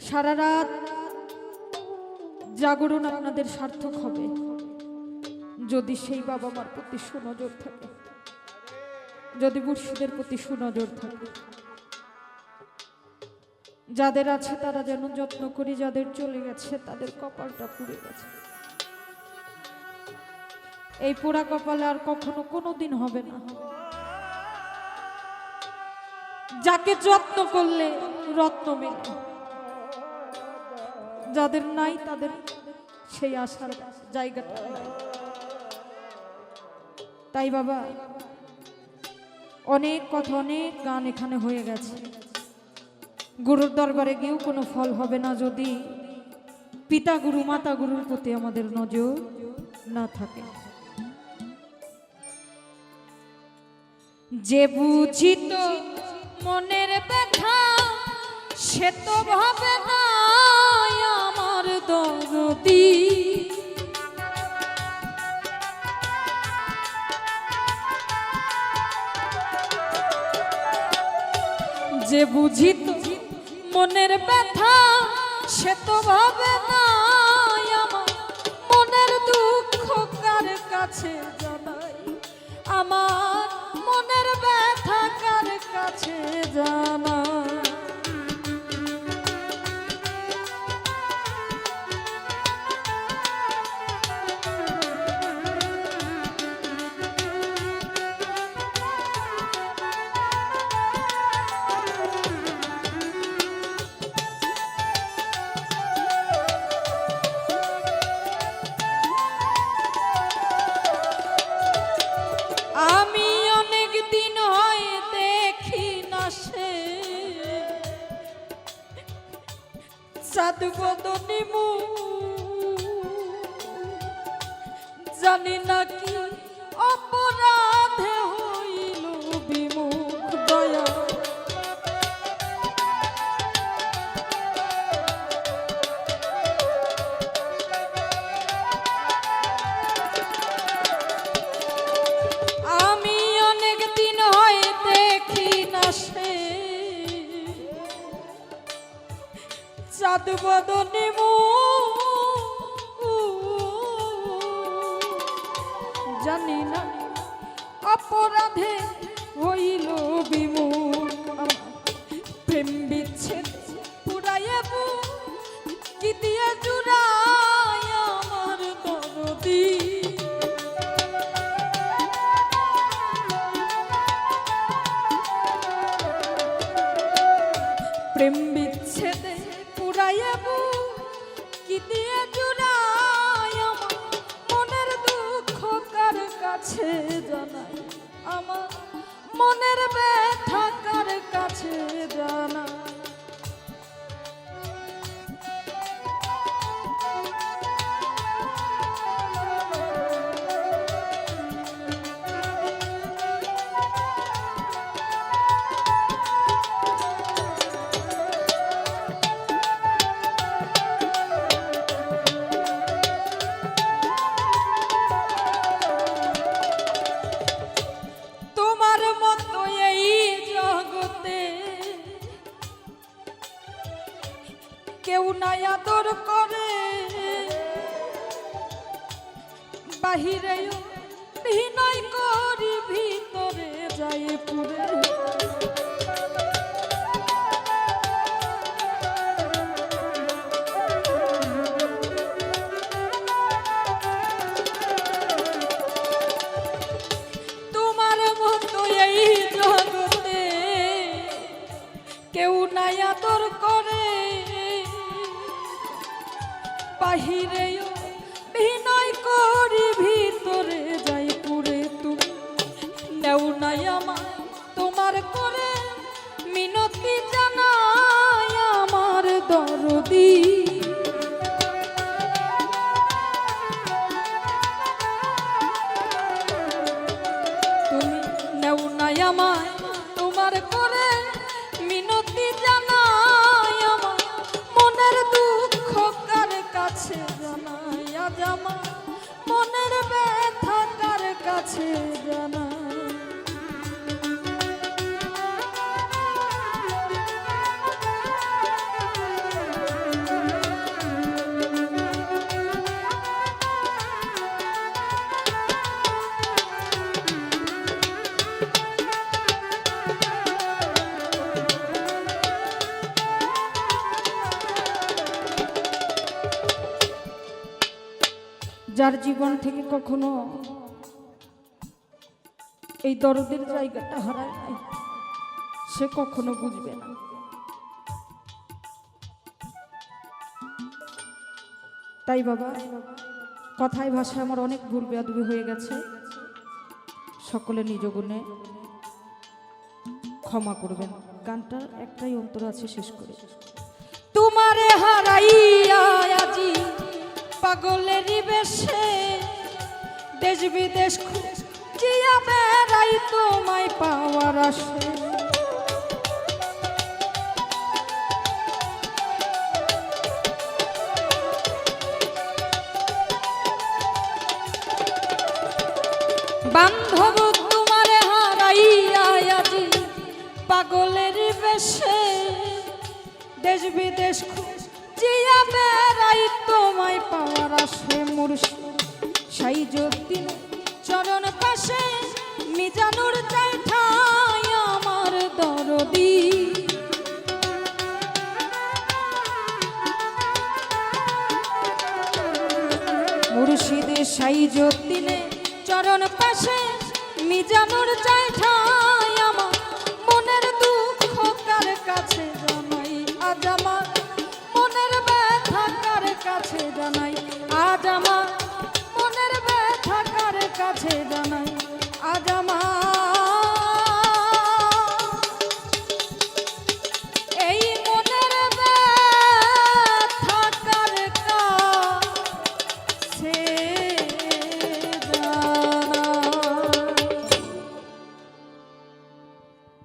সারা রাত জাগরণ আপনাদের সার্থক হবে যদি সেই বাবা মার প্রতি সুনজর থাকে, যদি মুর্শিদের প্রতি সুনজর থাকে। যাদের আছে তারা যেন যত্ন করি, যাদের চলে গেছে তাদের কপালটা পুড়ে গেছে। এই পোড়া কপালে আর কখনো কোনোদিন হবে না। যাকে যত্ন করলে রত্ন মেলে, যাদের নাই তাদের সেই আশার জায়গাটা নাই। তাই বাবা, অনেক কথা, অনেক গান এখানে হয়ে গেছে। গুরুর দরবারে গিয়েও কোনো ফল হবে না যদি পিতা গুরু মাতা গুরুর প্রতি আমাদের নজর না থাকে। যে বুঝিত মনের ব্যথা সে তো ভাবে না আমার দরদি। যে বুঝিত মনের ব্যথা সে তো ভাবে না আমার মনের দুঃখ কার কাছে জানাই, আমার মনের ব্যথা কার কাছে জানাই। চাঁদ বদনি জানি না কি অপরাধে হইল বিমুখ দয়া। আমি অনেক দিন হয় দেখি না সে চাঁদ বদনি জানি না অপরাধে হইল বিমুখ। প্রেম বিচ্ছেদ পুরাইয়া কি দিয়ে জুড়াই আমার দরদি। প্রেম বিচ্ছেদে কি দিয়ে জুড়াই আমার মনের দুঃখ কার কাছে জানাই, আমার মনের ব্যথা কার কাছে জানাই। কেউ নাই আদর করে, বাহিরে বিনয় করি ভিতরে যাই পুরে। তোমার মতো এই জগতে কেউ নাই আদর করে, বাহিরে বিনয় করি ভিতরে যাই পুরে। তুমি নেও নাই আমার তোমার করে মিনতি জানাই আমার দরদি। তুমি নেও নাই আমায় তোমার করে মিনতি জানাই আমার মনের দুঃখ কার কাছে জানাই, আজ আমার মনের ব্যথা কার কাছে জানাই। যার জীবন থেকে কখনো এই দরদের জায়গাটা হারায় নাই, সে কখনো বুঝবে না। তাই বাবা, কথায় ভাষায় আমার অনেক ভুল বেয়াদবি হয়ে গেছে, সকলে নিজ গুণে ক্ষমা করবেন। গানটার একটাই অন্তর আছে, শেষ করে। তোমারে হারাইয়া আজি পাগলেরই বেশে দেশ বিদেশ খুঁজিয়া বেড়াই তোমায় পাওয়ার আসে। বান্ধব তোমারে হারাইয়া আজি পাগলের বেশে দেশ বিদেশ খুঁজিয়া বেড়াই তোমায় পাওয়ার আসে। মুর্শিদ সাইজুদ্দিন চরণ পাশে মিজানুর চাই ঠাই আমার দরদি। মুর্শিদ সাইজুদ্দিনে চরণ পাশে মিজানুর চাই ঠাই